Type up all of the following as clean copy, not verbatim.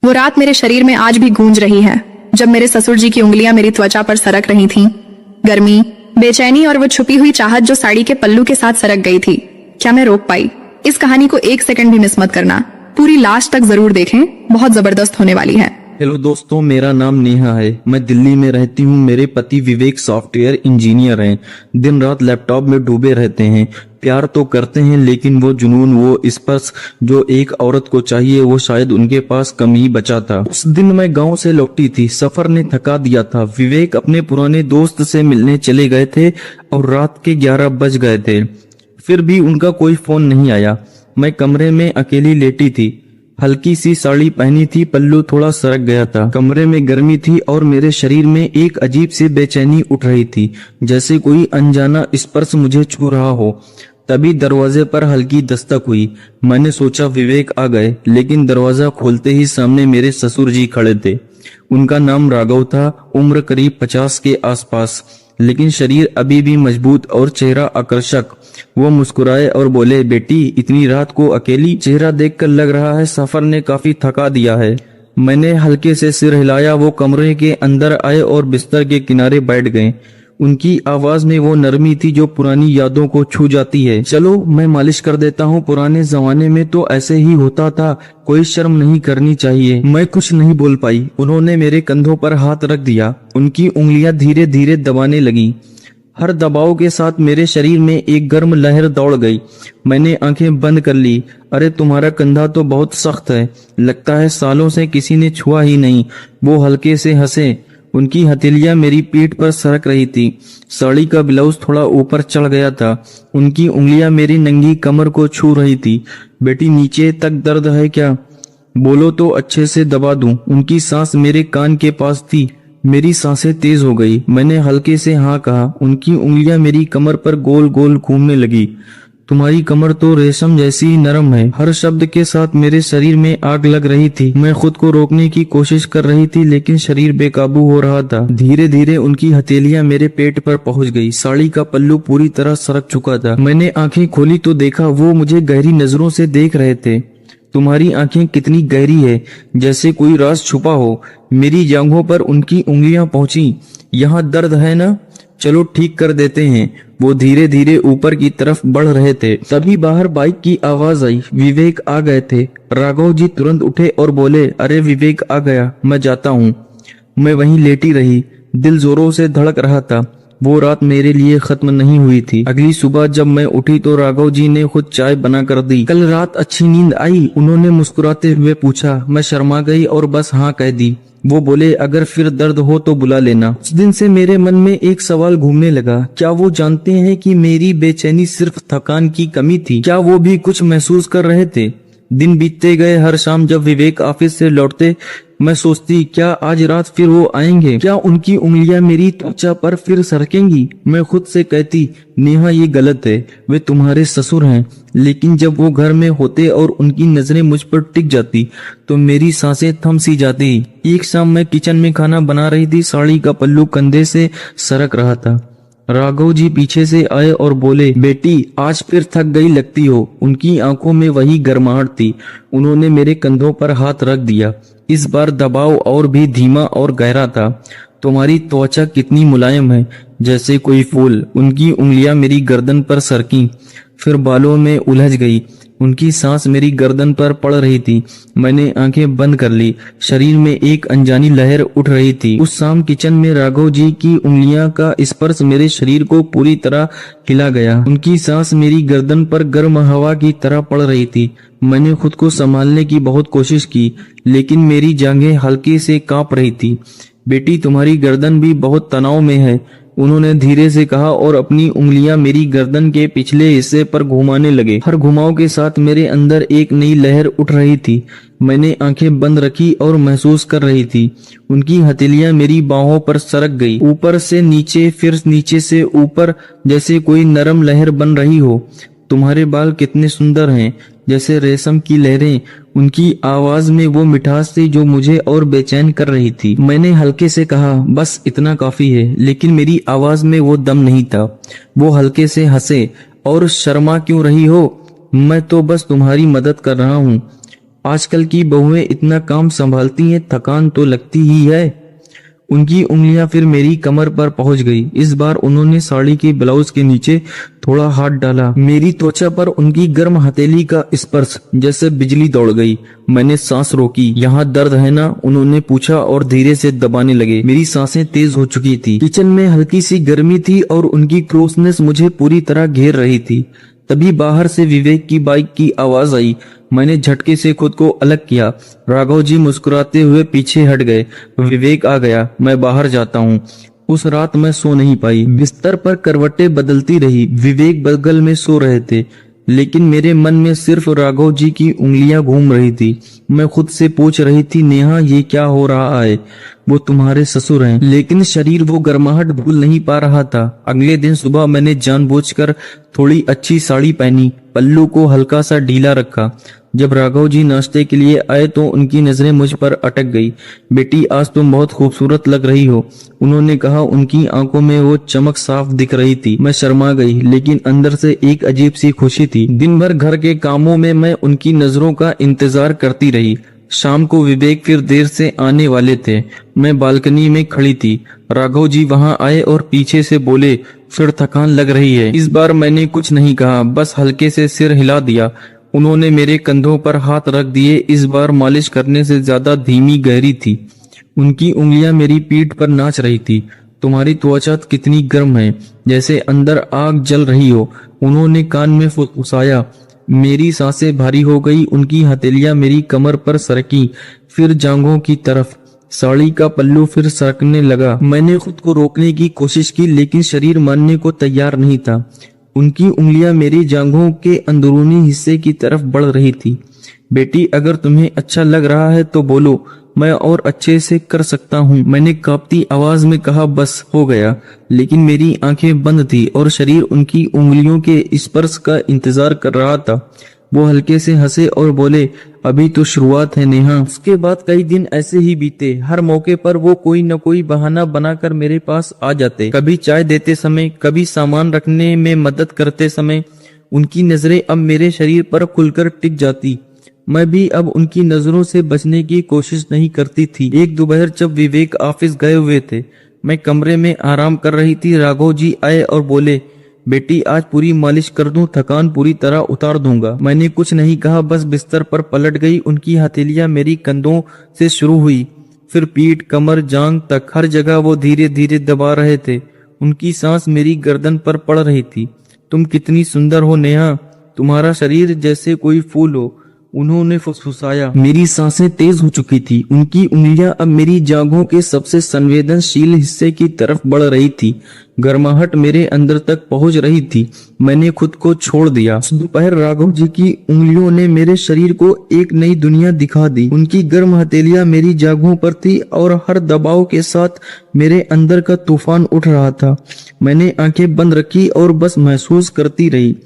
वो रात मेरे शरीर में आज भी गूंज रही है, जब मेरे ससुर जी की उंगलियां मेरी त्वचा पर सरक रही थीं। गर्मी, बेचैनी और वो छुपी हुई चाहत जो साड़ी के पल्लू के साथ सरक गई थी। क्या मैं रोक पाई? इस कहानी को एक सेकंड भी मिस मत करना, पूरी लास्ट तक जरूर देखें, बहुत जबरदस्त होने वाली है। हेलो दोस्तों, मेरा नाम नेहा है। मैं दिल्ली में रहती हूँ। मेरे पति विवेक सॉफ्टवेयर इंजीनियर हैं। दिन रात लैपटॉप में डूबे रहते हैं। प्यार तो करते हैं, लेकिन वो जुनून, वो स्पर्श जो एक औरत को चाहिए, वो शायद उनके पास कम ही बचा था। उस दिन मैं गांव से लौटी थी। सफर ने थका दिया था। विवेक अपने पुराने दोस्त से मिलने चले गए थे और रात के 11 बज गए थे। फिर भी उनका कोई फोन नहीं आया। मैं कमरे में अकेली लेटी थी। हल्की सी साड़ी पहनी थी, पल्लू थोड़ा सरक गया था। कमरे में गर्मी थी और मेरे शरीर में एक अजीब सी बेचैनी उठ रही थी, जैसे कोई अनजाना स्पर्श मुझे छू रहा हो। तभी दरवाजे पर हल्की दस्तक हुई। मैंने सोचा विवेक आ गए, लेकिन दरवाजा खोलते ही सामने मेरे ससुर जी खड़े थे। उनका नाम राघव था। उम्र करीब 50 के आसपास, लेकिन शरीर अभी भी मजबूत और चेहरा आकर्षक। वो मुस्कुराए और बोले, बेटी इतनी रात को अकेली? चेहरा देखकर लग रहा है सफर ने काफी थका दिया है। मैंने हल्के से सिर हिलाया। वो कमरे के अंदर आए और बिस्तर के किनारे बैठ गए। उनकी आवाज में वो नरमी थी जो पुरानी यादों को छू जाती है। चलो मैं मालिश कर देता हूँ। पुराने जमाने में तो ऐसे ही होता था, कोई शर्म नहीं करनी चाहिए। मैं कुछ नहीं बोल पाई। उन्होंने मेरे कंधों पर हाथ रख दिया। उनकी उंगलियां धीरे धीरे दबाने लगी। हर दबाव के साथ मेरे शरीर में एक गर्म लहर दौड़ गई। मैंने आंखें बंद कर ली। अरे तुम्हारा कंधा तो बहुत सख्त है, लगता है सालों से किसी ने छुआ ही नहीं। वो हल्के से हंसे। उनकी हथेलियां मेरी पीठ पर सरक रही थी। साड़ी का ब्लाउज थोड़ा ऊपर चढ़ गया था। उनकी उंगलियां मेरी नंगी कमर को छू रही थी। बेटी नीचे तक दर्द है क्या? बोलो तो अच्छे से दबा दूं। उनकी सांस मेरे कान के पास थी। मेरी सांसें तेज हो गई। मैंने हल्के से हाँ कहा। उनकी उंगलियां मेरी कमर पर गोल गोल घूमने लगी। तुम्हारी कमर तो रेशम जैसी नरम है। हर शब्द के साथ मेरे शरीर में आग लग रही थी। मैं खुद को रोकने की कोशिश कर रही थी, लेकिन शरीर बेकाबू हो रहा था। धीरे धीरे उनकी हथेलियां मेरे पेट पर पहुंच गई। साड़ी का पल्लू पूरी तरह सरक चुका था। मैंने आंखें खोली तो देखा वो मुझे गहरी नजरों से देख रहे थे। तुम्हारी आंखें कितनी गहरी है, जैसे कोई राज छुपा हो। मेरी जांघों पर उनकी उंगलियां पहुंची। यहाँ दर्द है ना? चलो ठीक कर देते हैं। वो धीरे धीरे ऊपर की तरफ बढ़ रहे थे। तभी बाहर बाइक की आवाज आई। विवेक आ गए थे। राघव जी तुरंत उठे और बोले, अरे विवेक आ गया, मैं जाता हूँ। मैं वहीं लेटी रही। दिल जोरों से धड़क रहा था। वो रात मेरे लिए खत्म नहीं हुई थी। अगली सुबह जब मैं उठी तो राघव जी ने खुद चाय बना कर दी। कल रात अच्छी नींद आई? उन्होंने मुस्कुराते हुए पूछा। मैं शर्मा गई और बस हाँ कह दी। वो बोले, अगर फिर दर्द हो तो बुला लेना। उस दिन से मेरे मन में एक सवाल घूमने लगा। क्या वो जानते हैं कि मेरी बेचैनी सिर्फ थकान की कमी थी? क्या वो भी कुछ महसूस कर रहे थे? दिन बीतते गए। हर शाम जब विवेक ऑफिस से लौटते, मैं सोचती, क्या आज रात फिर वो आएंगे? क्या उनकी उंगलियां मेरी त्वचा पर फिर सरकेंगी? मैं खुद से कहती, नेहा ये गलत है, वे तुम्हारे ससुर हैं। लेकिन जब वो घर में होते और उनकी नजरें मुझ पर टिक जाती तो मेरी सांसें थम सी जाती। एक शाम मैं किचन में खाना बना रही थी। साड़ी का पल्लू कंधे से सरक रहा था। राघव जी पीछे से आए और बोले, बेटी आज फिर थक गई लगती हो। उनकी आंखों में वही गर्माहट थी। उन्होंने मेरे कंधों पर हाथ रख दिया। इस बार दबाव और भी धीमा और गहरा था। तुम्हारी त्वचा कितनी मुलायम है, जैसे कोई फूल। उनकी उंगलियां मेरी गर्दन पर सरकी, फिर बालों में उलझ गई। उनकी सांस मेरी गर्दन पर पड़ रही थी। मैंने आंखें बंद कर ली। शरीर में एक अनजानी लहर उठ रही थी। उस शाम किचन में राघव जी की उंगलियां का स्पर्श मेरे शरीर को पूरी तरह हिला गया। उनकी सांस मेरी गर्दन पर गर्म हवा की तरह पड़ रही थी। मैंने खुद को संभालने की बहुत कोशिश की, लेकिन मेरी जांघें हल्के से कांप रही थी। बेटी तुम्हारी गर्दन भी बहुत तनाव में है, उन्होंने धीरे से कहा और अपनी उंगलियां मेरी गर्दन के पिछले हिस्से पर घुमाने लगे। हर घुमाव के साथ मेरे अंदर एक नई लहर उठ रही थी। मैंने आंखें बंद रखी और महसूस कर रही थी। उनकी हथेलियां मेरी बाहों पर सरक गई, ऊपर से नीचे, फिर नीचे से ऊपर, जैसे कोई नरम लहर बन रही हो। तुम्हारे बाल कितने सुंदर हैं, जैसे रेशम की लहरें। उनकी आवाज में वो मिठास थी जो मुझे और बेचैन कर रही थी। मैंने हल्के से कहा, बस इतना काफी है, लेकिन मेरी आवाज में वो दम नहीं था। वो हल्के से हंसे और शर्मा क्यों रही हो, मैं तो बस तुम्हारी मदद कर रहा हूँ। आजकल की बहुएं इतना काम संभालती हैं, थकान तो लगती ही है। उनकी उंगलियां फिर मेरी कमर पर पहुंच गई। इस बार उन्होंने साड़ी के ब्लाउज के नीचे थोड़ा हाथ डाला। मेरी त्वचा पर उनकी गर्म हथेली का स्पर्श जैसे बिजली दौड़ गई। मैंने सांस रोकी। यहाँ दर्द है ना? उन्होंने पूछा और धीरे से दबाने लगे। मेरी सांसें तेज हो चुकी थी। किचन में हल्की सी गर्मी थी और उनकी क्लोजनेस मुझे पूरी तरह घेर रही थी। तभी बाहर से विवेक की बाइक की आवाज आई। मैंने झटके से खुद को अलग किया। राघव जी मुस्कुराते हुए पीछे हट गए। विवेक आ गया। मैं बाहर जाता हूँ। उस रात मैं सो नहीं पाई। बिस्तर पर करवटें बदलती रही। विवेक बगल में सो रहे थे, लेकिन मेरे मन में सिर्फ राघव जी की उंगलियां घूम रही थी। मैं खुद से पूछ रही थी, नेहा ये क्या हो रहा है? वो तुम्हारे ससुर हैं। लेकिन शरीर वो गर्माहट भूल नहीं पा रहा था। अगले दिन सुबह मैंने जानबूझकर थोड़ी अच्छी साड़ी पहनी, पल्लू को हल्का सा ढीला रखा। जब राघव जी नाश्ते के लिए आए तो उनकी नजरें मुझ पर अटक गई। बेटी, आज तुम बहुत खूबसूरत लग रही हो, उन्होंने कहा। उनकी आंखों में वो चमक साफ दिख रही थी। मैं शर्मा गई, लेकिन अंदर से एक अजीब सी खुशी थी। दिन भर घर के कामों में मैं उनकी नजरों का इंतजार करती रही। शाम को विवेक फिर देर से आने वाले थे। मैं बालकनी में खड़ी थी। राघव जी वहां आए और पीछे से बोले, फिर थकान लग रही है? इस बार मैंने कुछ नहीं कहा, बस हल्के से सिर हिला दिया। उन्होंने मेरे कंधों पर हाथ रख दिए। इस बार मालिश करने से ज्यादा धीमी गहरी थी। उनकी उंगलियां मेरी पीठ पर नाच रही थी। तुम्हारी त्वचा कितनी गर्म है, जैसे अंदर आग जल रही हो, उन्होंने कान में फुसफुसाया। मेरी सांसें भारी हो गई। उनकी हथेलियां मेरी कमर पर सरकी, फिर जांघों की तरफ। साड़ी का पल्लू फिर सरकने लगा। मैंने खुद को रोकने की कोशिश की, लेकिन शरीर मानने को तैयार नहीं था। उनकी उंगलियां मेरी जांघों के अंदरूनी हिस्से की तरफ बढ़ रही थी। बेटी, अगर तुम्हें अच्छा लग रहा है तो बोलो, मैं और अच्छे से कर सकता हूँ, मैंने कांपती आवाज में कहा। बस हो गया। लेकिन मेरी आंखें बंद थी और शरीर उनकी उंगलियों के स्पर्श का इंतजार कर रहा था। वो हल्के से हंसे और बोले, अभी तो शुरुआत है नेहा। उसके बाद कई दिन ऐसे ही बीते। हर मौके पर वो कोई न कोई बहाना बनाकर मेरे पास आ जाते। कभी चाय देते समय, कभी सामान रखने में मदद करते समय। उनकी नजरें अब मेरे शरीर पर खुलकर टिक जाती। मैं भी अब उनकी नजरों से बचने की कोशिश नहीं करती थी। एक दोपहर जब विवेक ऑफिस गए हुए थे, मैं कमरे में आराम कर रही थी। राघव जी आए और बोले, बेटी, आज पूरी मालिश कर दूं, थकान पूरी तरह उतार दूंगा। मैंने कुछ नहीं कहा, बस बिस्तर पर पलट गई। उनकी हथेलियां मेरी कंधों से शुरू हुई, फिर पीठ, कमर, जांघ तक। हर जगह वो धीरे धीरे दबा रहे थे। उनकी सांस मेरी गर्दन पर पड़ रही थी। तुम कितनी सुंदर हो नेहा, तुम्हारा शरीर जैसे कोई फूल हो, उन्होंने फुसफुसाया। मेरी सांसें तेज हो चुकी थी। उनकी उंगलियां अब मेरी जांघों के सबसे संवेदनशील हिस्से की तरफ बढ़ रही थी। गर्माहट मेरे अंदर तक पहुंच रही थी। मैंने खुद को छोड़ दिया। दोपहर राघव जी की उंगलियों ने मेरे शरीर को एक नई दुनिया दिखा दी। उनकी गर्म हथेलियां मेरी जांघों पर थी और हर दबाव के साथ मेरे अंदर का तूफान उठ रहा था। मैंने आंखें बंद रखी और बस महसूस करती रही।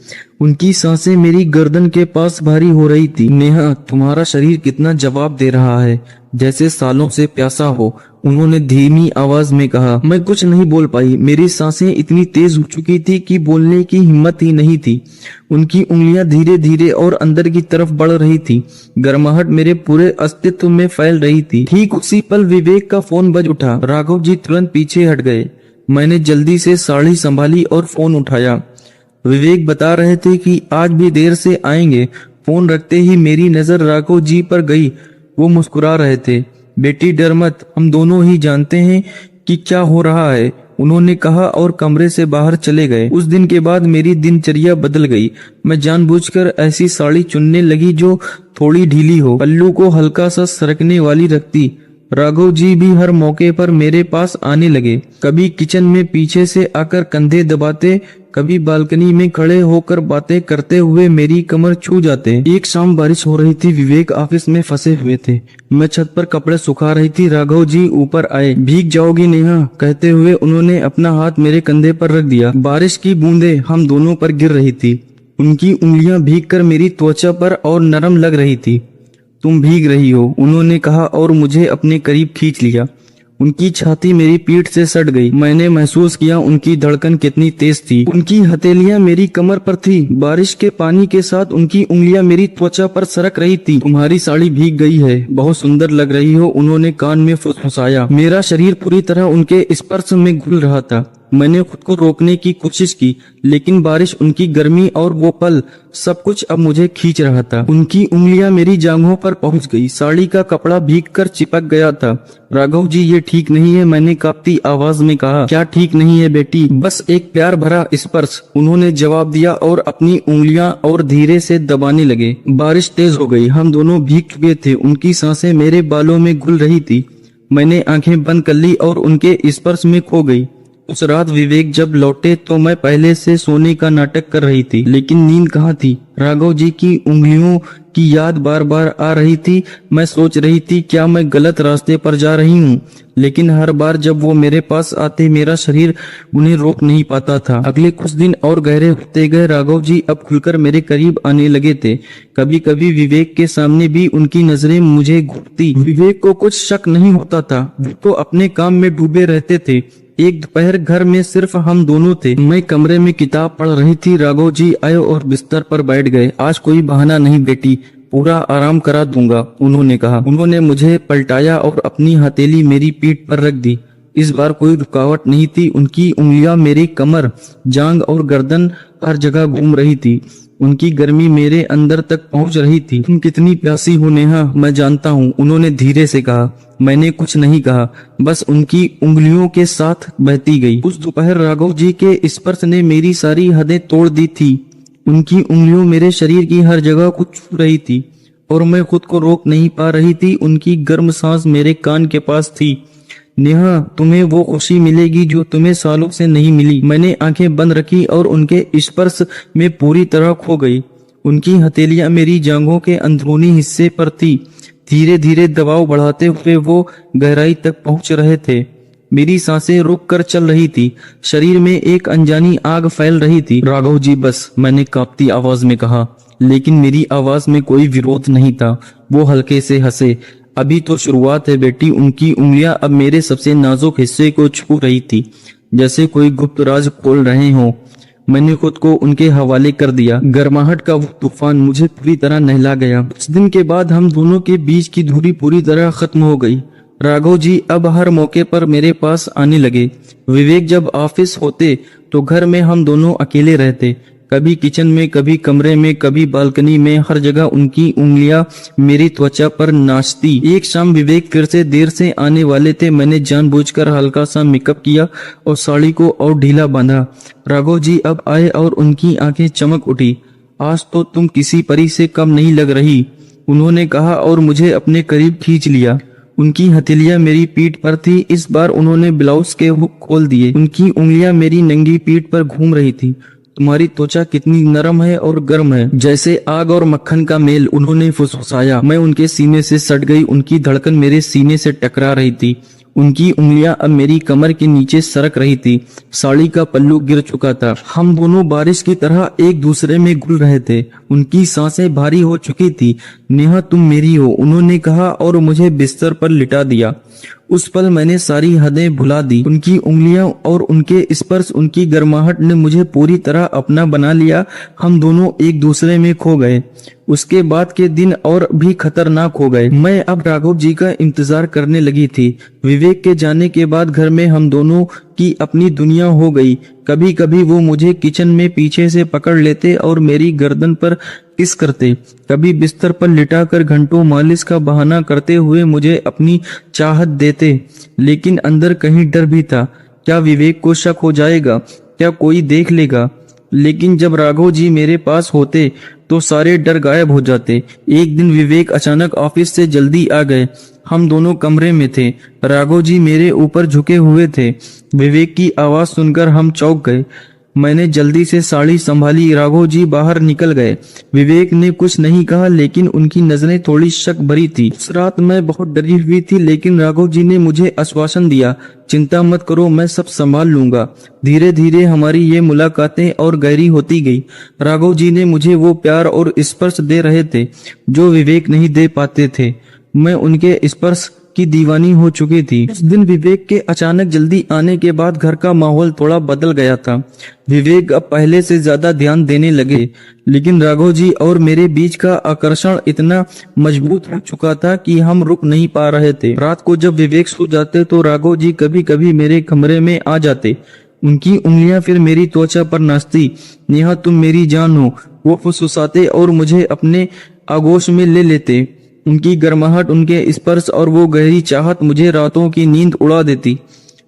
उनकी सांसें मेरी गर्दन के पास भारी हो रही थी। नेहा, तुम्हारा शरीर कितना जवाब दे रहा है, जैसे सालों से प्यासा हो, उन्होंने धीमी आवाज में कहा। मैं कुछ नहीं बोल पाई। मेरी सांसें इतनी तेज हो चुकी थी कि बोलने की हिम्मत ही नहीं थी। उनकी उंगलियां धीरे धीरे और अंदर की तरफ बढ़ रही थी। गर्माहट मेरे पूरे अस्तित्व में फैल रही थी। ठीक उसी पल विवेक का फोन बज उठा। राघव जी तुरंत पीछे हट गए। मैंने जल्दी से साड़ी संभाली और फोन उठाया। विवेक बता रहे थे कि आज भी देर से आएंगे। फोन रखते ही मेरी नजर राघव जी पर गई। वो मुस्कुरा रहे थे। बेटी, डर मत, हम दोनों ही जानते हैं कि क्या हो रहा है, उन्होंने कहा और कमरे से बाहर चले गए। उस दिन के बाद मेरी दिनचर्या बदल गई। मैं जानबूझकर ऐसी साड़ी चुनने लगी जो थोड़ी ढीली हो, पल्लू को हल्का सा सरकने वाली रखती। राघव जी भी हर मौके पर मेरे पास आने लगे। कभी किचन में पीछे से आकर कंधे दबाते, कभी बालकनी में खड़े होकर बातें करते हुए मेरी कमर छू जाते। एक शाम बारिश हो रही थी। विवेक ऑफिस में फंसे हुए थे। मैं छत पर कपड़े सुखा रही थी। राघव जी ऊपर आए। भीग जाओगी नेहा, कहते हुए उन्होंने अपना हाथ मेरे कंधे पर रख दिया। बारिश की बूंदें हम दोनों पर गिर रही थी। उनकी उंगलियां भीगकर मेरी त्वचा पर और नरम लग रही थी। तुम भीग रही हो, उन्होंने कहा और मुझे अपने करीब खींच लिया। उनकी छाती मेरी पीठ से सट गई। मैंने महसूस किया उनकी धड़कन कितनी तेज थी। उनकी हथेलियां मेरी कमर पर थी। बारिश के पानी के साथ उनकी उंगलियां मेरी त्वचा पर सरक रही थी। तुम्हारी साड़ी भीग गई है, बहुत सुंदर लग रही हो, उन्होंने कान में फुसफुसाया। मेरा शरीर पूरी तरह उनके स्पर्श में घुल रहा था। मैंने खुद को रोकने की कोशिश की, लेकिन बारिश, उनकी गर्मी और वो पल, सब कुछ अब मुझे खींच रहा था। उनकी उंगलियां मेरी जांघों पर पहुंच गई। साड़ी का कपड़ा भीगकर चिपक गया था। राघव जी, ये ठीक नहीं है, मैंने कांपती आवाज में कहा। क्या ठीक नहीं है बेटी? बस एक प्यार भरा स्पर्श, उन्होंने जवाब दिया और अपनी उंगलियां और धीरे से दबाने लगे। बारिश तेज हो गई। हम दोनों भीग चुके थे। उनकी सांसें मेरे बालों में घुल रही थी। मैंने आंखें बंद कर ली और उनके स्पर्श में खो गई। उस रात विवेक जब लौटे तो मैं पहले से सोने का नाटक कर रही थी, लेकिन नींद कहाँ थी। राघव जी की उंगलियों की याद बार बार आ रही थी। मैं सोच रही थी क्या मैं गलत रास्ते पर जा रही हूँ, लेकिन हर बार जब वो मेरे पास आते मेरा शरीर उन्हें रोक नहीं पाता था। अगले कुछ दिन और गहरे होते गए। राघव जी अब खुलकर मेरे करीब आने लगे थे। कभी कभी विवेक के सामने भी उनकी नजरें मुझे घूरती। विवेक को कुछ शक नहीं होता था, वो तो अपने काम में डूबे रहते थे। एक दोपहर घर में सिर्फ हम दोनों थे। मैं कमरे में किताब पढ़ रही थी। राघव जी आए और बिस्तर पर बैठ गए। आज कोई बहाना नहीं बेटी, पूरा आराम करा दूंगा, उन्होंने कहा। उन्होंने मुझे पलटाया और अपनी हथेली मेरी पीठ पर रख दी। इस बार कोई रुकावट नहीं थी। उनकी उंगलियां मेरी कमर, जांग और गर्दन हर जगह घूम रही थी। उनकी गर्मी मेरे अंदर तक पहुंच रही थी। तुम कितनी प्यासी हो नेहा, मैं जानता हूँ, उन्होंने धीरे से कहा। मैंने कुछ नहीं कहा, बस उनकी उंगलियों के साथ बहती गई। उस दोपहर राघव जी के स्पर्श ने मेरी सारी हदें तोड़ दी थी। उनकी उंगलियों मेरे शरीर की हर जगह को छू रही थी और मैं खुद को रोक नहीं पा रही थी। उनकी गर्म सांस मेरे कान के पास थी। नेहा, तुम्हें वो खुशी मिलेगी जो तुम्हें सालों से नहीं मिली। मैंने आंखें बंद रखी और उनके स्पर्श में पूरी तरह खो गई। उनकी हथेलियां मेरी जांघों के अंदरूनी हिस्से पर थी। धीरे धीरे दबाव बढ़ाते हुए वो गहराई तक पहुंच रहे थे। मेरी सांसें रुक कर चल रही थी। शरीर में एक अनजानी आग फैल रही थी। राघव जी बस, मैंने कांपती आवाज में कहा, लेकिन मेरी आवाज में कोई विरोध नहीं था। वो हल्के से हंसे। अभी तो शुरुआत है बेटी। उनकी उंगलियां अब मेरे सबसे नाजुक हिस्से को छू रही थी, जैसे कोई गुप्त राज खोल रहे हो। मैंने खुद को उनके हवाले कर दिया। गर्माहट का वो तूफान मुझे पूरी तरह नहला गया। उस दिन के बाद हम दोनों के बीच की दूरी पूरी तरह खत्म हो गई। राघव जी अब हर मौके पर मेरे पास आने लगे। विवेक जब ऑफिस होते तो घर में हम दोनों अकेले रहते। कभी किचन में, कभी कमरे में, कभी बालकनी में, हर जगह उनकी उंगलियां मेरी त्वचा पर नाचती। एक शाम विवेक फिर से देर से आने वाले थे। मैंने जानबूझकर हल्का सा मेकअप किया और साड़ी को और ढीला बांधा। राघव जी अब आए और उनकी आंखें चमक उठी। आज तो तुम किसी परी से कम नहीं लग रही, उन्होंने कहा और मुझे अपने करीब खींच लिया। उनकी हथेलियां मेरी पीठ पर थी। इस बार उन्होंने ब्लाउज के हुक खोल दिए। उनकी उंगलियां मेरी नंगी पीठ पर घूम रही थी। तुम्हारी त्वचा कितनी नरम है और गर्म है, जैसे आग और मक्खन का मेल, उन्होंने फुसफुसाया। मैं उनके सीने से सट गई। उनकी धड़कन मेरे सीने से टकरा रही थी। उनकी उंगलियां अब मेरी कमर के नीचे सरक रही थी। साड़ी का पल्लू गिर चुका था। हम दोनों बारिश की तरह एक दूसरे में घुल रहे थे। उनकी सांसें भारी हो चुकी थी। नेहा, तुम मेरी हो, उन्होंने कहा और मुझे बिस्तर पर लिटा दिया। उस पल मैंने सारी हदें भुला दी। उनकी उंगलियां और उनके स्पर्श, उनकी गर्माहट ने मुझे पूरी तरह अपना बना लिया। हम दोनों एक दूसरे में खो गए। उसके बाद के दिन और भी खतरनाक हो गए। मैं अब राघव जी का इंतजार करने लगी थी। विवेक के जाने के बाद घर में हम दोनों की अपनी दुनिया हो गई। कभी कभी वो मुझे किचन में पीछे से पकड़ लेते और मेरी गर्दन पर किस करते। कभी बिस्तर पर लिटाकर घंटों मालिश का बहाना करते हुए मुझे अपनी चाहत देते। लेकिन अंदर कहीं डर भी था। क्या विवेक को शक हो जाएगा? क्या कोई देख लेगा? लेकिन जब राघव जी मेरे पास होते तो सारे डर गायब हो जाते। एक दिन विवेक अचानक ऑफिस से जल्दी आ गए। हम दोनों कमरे में थे। राघव जी मेरे ऊपर झुके हुए थे। विवेक की आवाज सुनकर हम चौंक गए। मैंने जल्दी से साड़ी संभाली। राघव जी बाहर निकल गए। विवेक ने कुछ नहीं कहा, लेकिन उनकी नजरें थोड़ी शक भरी थी। उस रात मैं बहुत डरी हुई थी, लेकिन राघव जी ने मुझे आश्वासन दिया, चिंता मत करो, मैं सब संभाल लूंगा। धीरे धीरे हमारी ये मुलाकातें और गहरी होती गई। राघव जी ने मुझे वो प्यार और स्पर्श दे रहे थे जो विवेक नहीं दे पाते थे। मैं उनके स्पर्श की दीवानी हो चुकी थी। उस दिन विवेक के अचानक जल्दी आने के बाद घर का माहौल थोड़ा बदल गया था। विवेक अब पहले से ज्यादा ध्यान देने लगे, लेकिन राघव जी और मेरे बीच का आकर्षण इतना मजबूत हो चुका था कि हम रुक नहीं पा रहे थे। रात को जब विवेक सो जाते तो राघव जी कभी कभी मेरे कमरे में आ जाते। उनकी उंगलियां फिर मेरी त्वचा पर नाचती। नेहा तुम मेरी जान हो, वो फुसफुसाते और मुझे अपने आगोश में ले लेते। उनकी गर्माहट, उनके स्पर्श और वो गहरी चाहत मुझे रातों की नींद उड़ा देती।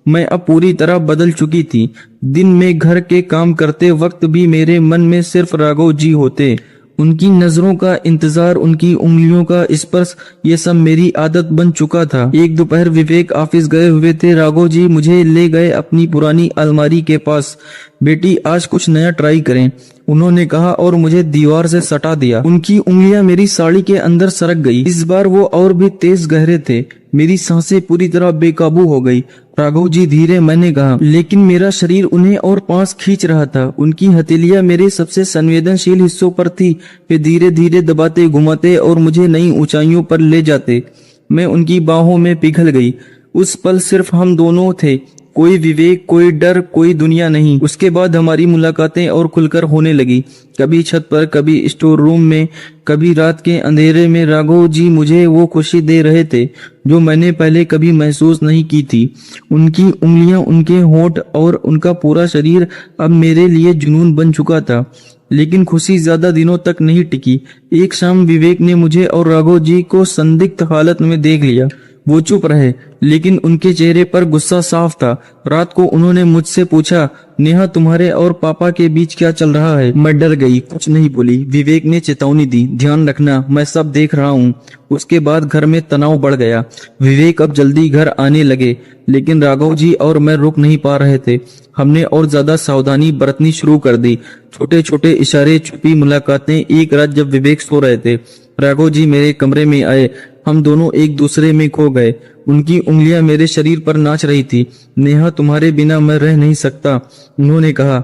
मैं अब पूरी तरह बदल चुकी थी। दिन में घर के काम करते वक्त भी मेरे मन में सिर्फ राघव जी होते। उनकी नजरों का इंतजार, उनकी उंगलियों का स्पर्श, ये सब मेरी आदत बन चुका था। एक दोपहर विवेक ऑफिस गए हुए थे। राघव जी मुझे ले गए अपनी पुरानी अलमारी के पास। बेटी आज कुछ नया ट्राई करें, उन्होंने कहा और मुझे दीवार से सटा दिया। उनकी उंगलियां मेरी साड़ी के अंदर सरक गई। इस बार वो और भी तेज गहरे थे। मेरी सांसें पूरी तरह बेकाबू हो गई। राघव जी धीरे, मैंने कहा, लेकिन मेरा शरीर उन्हें और पास खींच रहा था। उनकी हथेलियां मेरे सबसे संवेदनशील हिस्सों पर थी। वे धीरे धीरे दबाते, घुमाते और मुझे नई ऊंचाइयों पर ले जाते। मैं उनकी बाहों में पिघल गई। उस पल सिर्फ हम दोनों थे, कोई विवेक, कोई डर, कोई दुनिया नहीं। उसके बाद हमारी मुलाकातें और खुलकर होने लगी। कभी छत पर, कभी स्टोर रूम में, कभी रात के अंधेरे में। राघव जी मुझे वो खुशी दे रहे थे जो मैंने पहले कभी महसूस नहीं की थी। उनकी उंगलियां, उनके होंठ और उनका पूरा शरीर अब मेरे लिए जुनून बन चुका था। लेकिन खुशी ज्यादा दिनों तक नहीं टिकी। एक शाम विवेक ने मुझे और राघव जी को संदिग्ध हालत में देख लिया। वो चुप रहे, लेकिन उनके चेहरे पर गुस्सा साफ था। रात को उन्होंने मुझसे पूछा, नेहा तुम्हारे और पापा के बीच क्या चल रहा है? मैं डर गई, कुछ नहीं बोली। विवेक ने चेतावनी दी, ध्यान रखना, मैं सब देख रहा हूँ। उसके बाद घर में तनाव बढ़ गया। विवेक अब जल्दी घर आने लगे, लेकिन राघव जी और मैं रुक नहीं पा रहे थे। हमने और ज्यादा सावधानी बरतनी शुरू कर दी। छोटे छोटे इशारे, छुपी मुलाकातें। एक रात जब विवेक सो रहे थे, राघव जी मेरे कमरे में आए। हम दोनों एक दूसरे में खो गए। उनकी उंगलियां मेरे शरीर पर नाच रही थी। नेहा तुम्हारे बिना मैं रह नहीं सकता, उन्होंने कहा।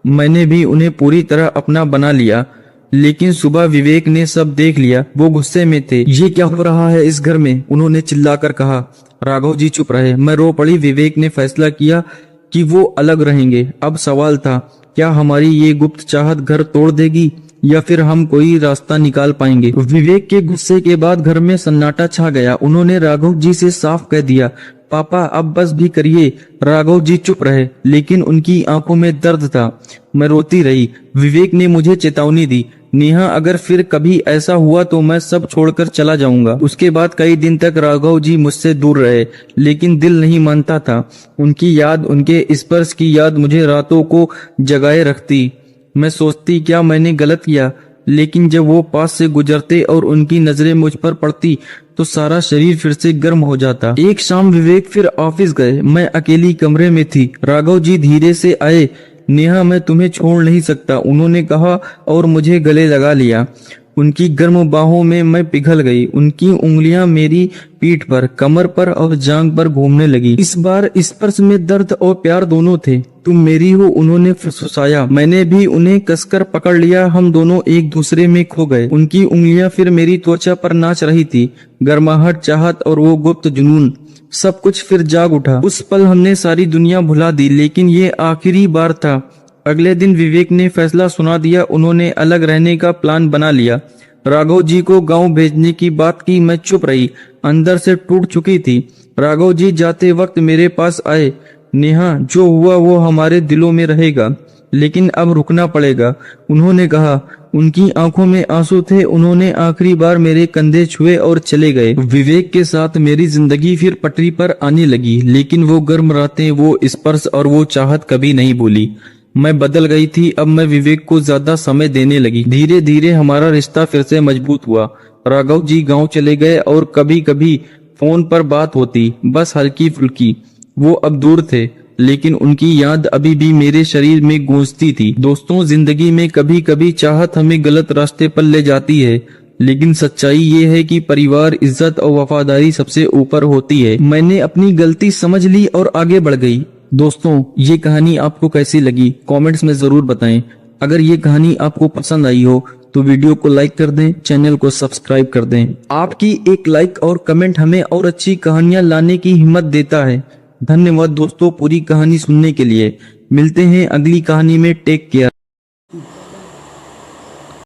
मैंने भी उन्हें पूरी तरह अपना बना लिया। लेकिन सुबह विवेक ने सब देख लिया। वो गुस्से में थे। ये क्या हो रहा है इस घर में, उन्होंने चिल्लाकर कहा। राघव जी चुप रहे। मैं रो पड़ी। विवेक ने फैसला किया कि वो अलग रहेंगे। अब सवाल था, क्या हमारी ये गुप्त चाहत घर तोड़ देगी या फिर हम कोई रास्ता निकाल पाएंगे? विवेक के गुस्से के बाद घर में सन्नाटा छा गया। उन्होंने राघव जी से साफ कह दिया, पापा अब बस भी करिए। राघव जी चुप रहे, लेकिन उनकी आंखों में दर्द था। मैं रोती रही। विवेक ने मुझे चेतावनी दी, नेहा अगर फिर कभी ऐसा हुआ तो मैं सब छोड़कर चला जाऊंगा। उसके बाद कई दिन तक राघव जी मुझसे दूर रहे, लेकिन दिल नहीं मानता था। उनकी याद, उनके स्पर्श की याद मुझे रातों को जगाए रखती। मैं सोचती क्या मैंने गलत किया, लेकिन जब वो पास से गुजरते और उनकी नजरें मुझ पर पड़ती तो सारा शरीर फिर से गर्म हो जाता। एक शाम विवेक फिर ऑफिस गए। मैं अकेली कमरे में थी। राघव जी धीरे से आए। नेहा मैं तुम्हें छोड़ नहीं सकता, उन्होंने कहा और मुझे गले लगा लिया। उनकी गर्म बाहों में मैं पिघल गई। उनकी उंगलियां मेरी पीठ पर, कमर पर और जांग पर घूमने लगी। इस बार स्पर्श में दर्द और प्यार दोनों थे। तुम मेरी हो, उन्होंने फुसफुसाया। मैंने भी उन्हें कसकर पकड़ लिया। हम दोनों एक दूसरे में खो गए। उनकी उंगलियां फिर मेरी त्वचा पर नाच रही थी। गर्माहट, चाहत और वो गुप्त जुनून, सब कुछ फिर जाग उठा। उस पल हमने सारी दुनिया भुला दी, लेकिन ये आखिरी बार था। अगले दिन विवेक ने फैसला सुना दिया। उन्होंने अलग रहने का प्लान बना लिया। राघव जी को गांव भेजने की बात की। मैं चुप रही, अंदर से टूट चुकी थी। राघव जी जाते वक्त मेरे पास आए। नेहा जो हुआ वो हमारे दिलों में रहेगा, लेकिन अब रुकना पड़ेगा, उन्होंने कहा। उनकी आंखों में आंसू थे। उन्होंने आखिरी बार मेरे कंधे छुए और चले गए। विवेक के साथ मेरी जिंदगी फिर पटरी पर आने लगी, लेकिन वो गर्म रातें, वो स्पर्श और वो चाहत कभी नहीं भूली। मैं बदल गई थी। अब मैं विवेक को ज्यादा समय देने लगी। धीरे धीरे हमारा रिश्ता फिर से मजबूत हुआ। राघव जी गांव चले गए और कभी कभी फोन पर बात होती, बस हल्की फुल्की। वो अब दूर थे, लेकिन उनकी याद अभी भी मेरे शरीर में गूंजती थी। दोस्तों, जिंदगी में कभी कभी चाहत हमें गलत रास्ते पर ले जाती है, लेकिन सच्चाई ये है कि परिवार, इज्जत और वफादारी सबसे ऊपर होती है। मैंने अपनी गलती समझ ली और आगे बढ़ गई। दोस्तों, ये कहानी आपको कैसी लगी कमेंट्स में जरूर बताएं। अगर ये कहानी आपको पसंद आई हो तो वीडियो को लाइक कर दें, चैनल को सब्सक्राइब कर दें। आपकी एक लाइक और कमेंट हमें और अच्छी कहानियां लाने की हिम्मत देता है। धन्यवाद दोस्तों पूरी कहानी सुनने के लिए। मिलते हैं अगली कहानी में। Take care.